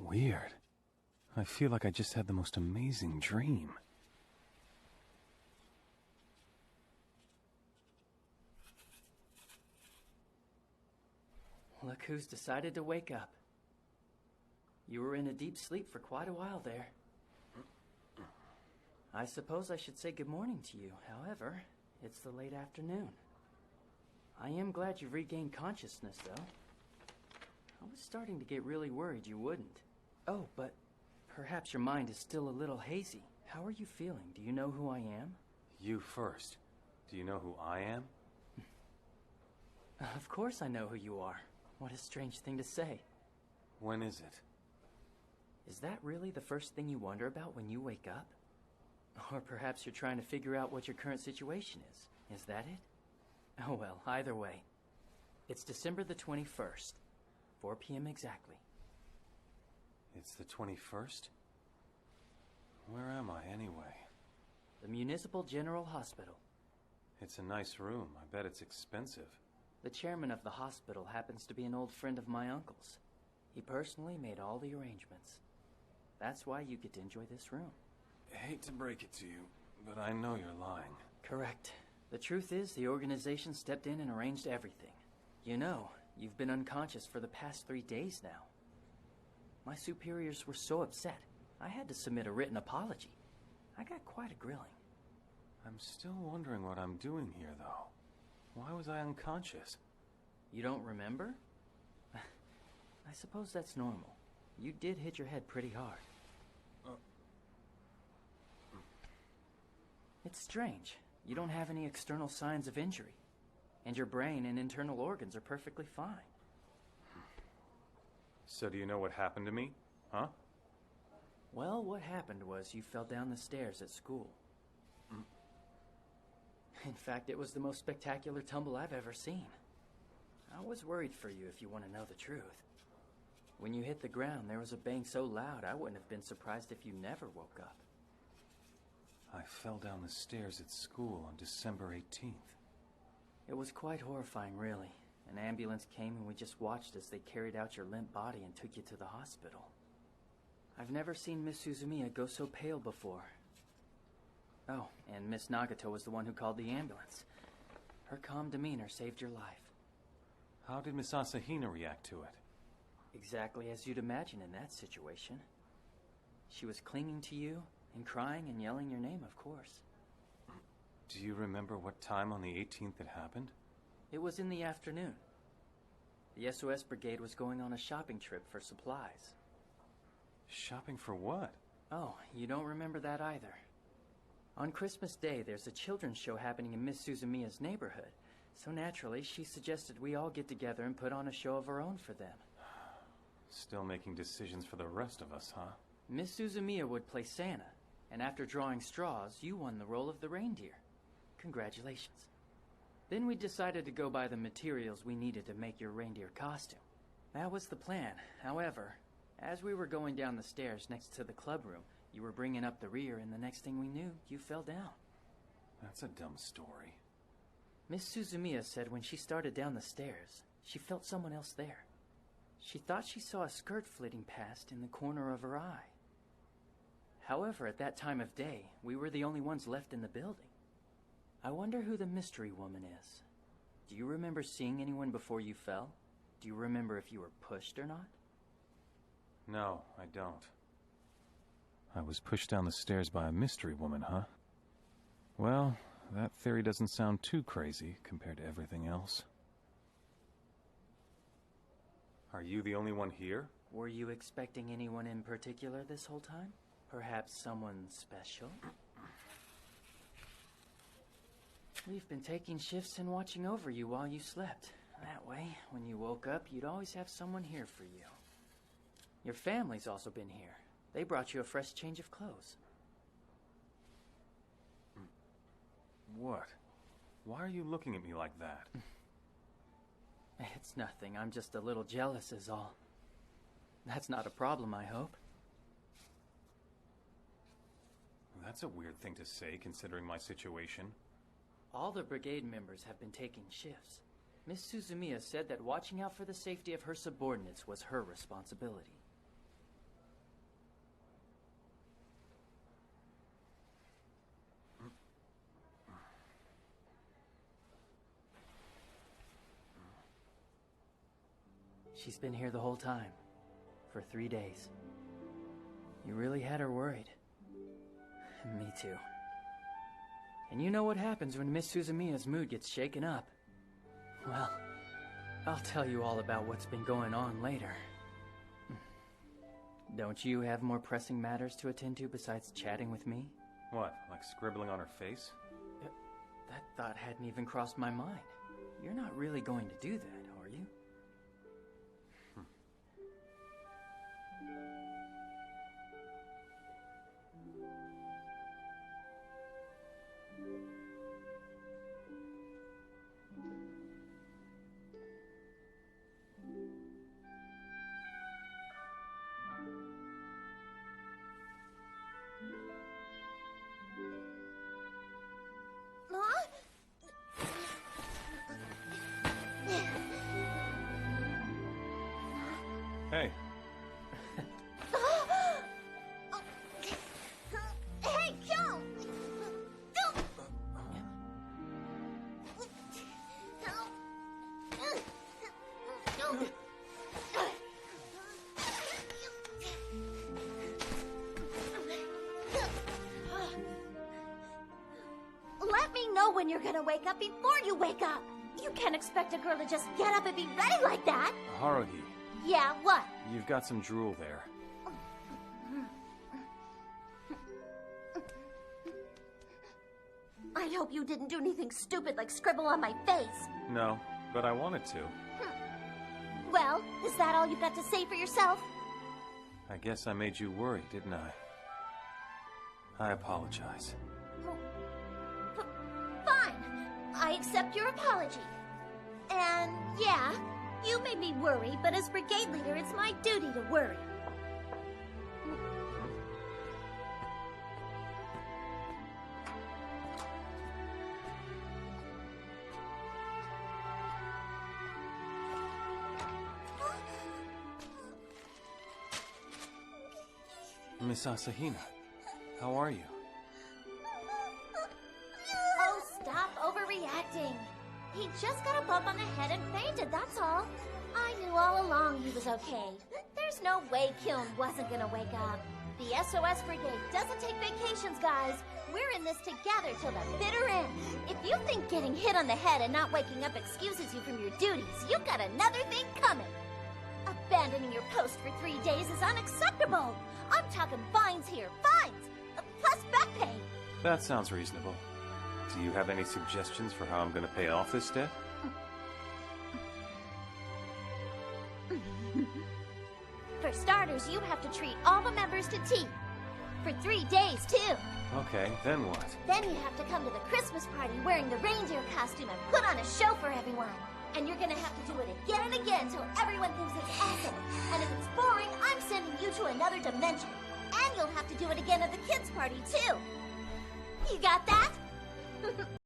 Weird. I feel like I just had the most amazing dream. Look who's decided to wake up. You were in a deep sleep for quite a while there. I suppose I should say good morning to you. However, it's the late afternoon. I am glad you've regained consciousness, though. I was starting to get really worried you wouldn't. Oh, but perhaps your mind is still a little hazy. How are you feeling? Do you know who I am? You first. Do you know who I am? Of course I know who you are. What a strange thing to say. When is it? Is that really the first thing you wonder about when you wake up? Or perhaps you're trying to figure out what your current situation is. Is that it? Oh well, either way. It's December the 21st. 4 p.m. exactly. It's the 21st? Where am I, anyway? The Municipal General Hospital. It's a nice room. I bet it's expensive. The chairman of the hospital happens to be an old friend of my uncle's. He personally made all the arrangements. That's why you get to enjoy this room. I hate to break it to you, but I know you're lying. Correct. The truth is, the organization stepped in and arranged everything. You know, you've been unconscious for the past 3 days now. My superiors were so upset, I had to submit a written apology. I got quite a grilling. I'm still wondering what I'm doing here, though. Why was I unconscious? You don't remember? I suppose that's normal. You did hit your head pretty hard. It's strange. You don't have any external signs of injury. And your brain and internal organs are perfectly fine. So do you know what happened to me? Huh? Well, what happened was you fell down the stairs at school. In fact, it was the most spectacular tumble I've ever seen. I was worried for you, if you want to know the truth. When you hit the ground, there was a bang so loud I wouldn't have been surprised if you never woke up. I fell down the stairs at school on December 18th. It was quite horrifying, really. An ambulance came and we just watched as they carried out your limp body and took you to the hospital. I've never seen Miss Suzumiya go so pale before. Oh, and Miss Nagato was the one who called the ambulance. Her calm demeanor saved your life. How did Miss Asahina react to it? Exactly as you'd imagine in that situation. She was clinging to you and crying and yelling your name, of course. Do you remember what time on the 18th it happened? It was in the afternoon. The SOS Brigade was going on a shopping trip for supplies. Shopping for what? Oh, you don't remember that either. On Christmas Day, there's a children's show happening in Miss Suzumiya's neighborhood. So naturally, she suggested we all get together and put on a show of our own for them. Still making decisions for the rest of us, huh? Miss Suzumiya would play Santa, and after drawing straws, you won the role of the reindeer. Congratulations. Then we decided to go buy the materials we needed to make your reindeer costume. That was the plan. However, as we were going down the stairs next to the club room, you were bringing up the rear, and the next thing we knew, you fell down. That's a dumb story. Miss Suzumiya said when she started down the stairs, she felt someone else there. She thought she saw a skirt flitting past in the corner of her eye. However, at that time of day, we were the only ones left in the building. I wonder who the mystery woman is. Do you remember seeing anyone before you fell? Do you remember if you were pushed or not? No, I don't. I was pushed down the stairs by a mystery woman, huh? Well, that theory doesn't sound too crazy compared to everything else. Are you the only one here? Were you expecting anyone in particular this whole time? Perhaps someone special? We've been taking shifts and watching over you while you slept. That way, when you woke up, you'd always have someone here for you. Your family's also been here. They brought you a fresh change of clothes. What? Why are you looking at me like that? It's nothing. I'm just a little jealous is all. That's not a problem, I hope. That's a weird thing to say, considering my situation. All the brigade members have been taking shifts. Miss Suzumiya said that watching out for the safety of her subordinates was her responsibility. She's been here the whole time. For 3 days. You really had her worried. Me too. And you know what happens when Miss Suzumiya's mood gets shaken up. Well, I'll tell you all about what's been going on later. Don't you have more pressing matters to attend to besides chatting with me? What, like scribbling on her face? That thought hadn't even crossed my mind. You're not really going to do that, are you? Hey. Hey, Joe! Let me know when you're gonna wake up before you wake up. You can't expect a girl to just get up and be ready like that. Haruhi, Yeah, what? you've got some drool there. I hope you didn't do anything stupid like scribble on my face. No, but I wanted to. Well, is that all you've got to say for yourself? I guess I made you worry, didn't I? I apologize. Fine. I accept your apology. And yeah, you made me worry, but as brigade leader, it's my duty to worry. Miss Asahina, how are you? Oh, stop overreacting. He just got a bump on the head and fainted, that's all. I knew all along he was okay. There's no way Kiln wasn't gonna wake up. The SOS Brigade doesn't take vacations, guys. We're in this together till the bitter end. If you think getting hit on the head and not waking up excuses you from your duties, you've got another thing coming. Abandoning your post for 3 days is unacceptable. I'm talking fines here, fines! Plus back pay. That sounds reasonable. Do you have any suggestions for how I'm going to pay off this debt? For starters, you have to treat all the members to tea. For 3 days, too. Okay, then what? Then you have to come to the Christmas party wearing the reindeer costume and put on a show for everyone. And you're gonna have to do it again and again till everyone thinks it's awesome. And if it's boring, I'm sending you to another dimension. And you'll have to do it again at the kids' party, too. You got that?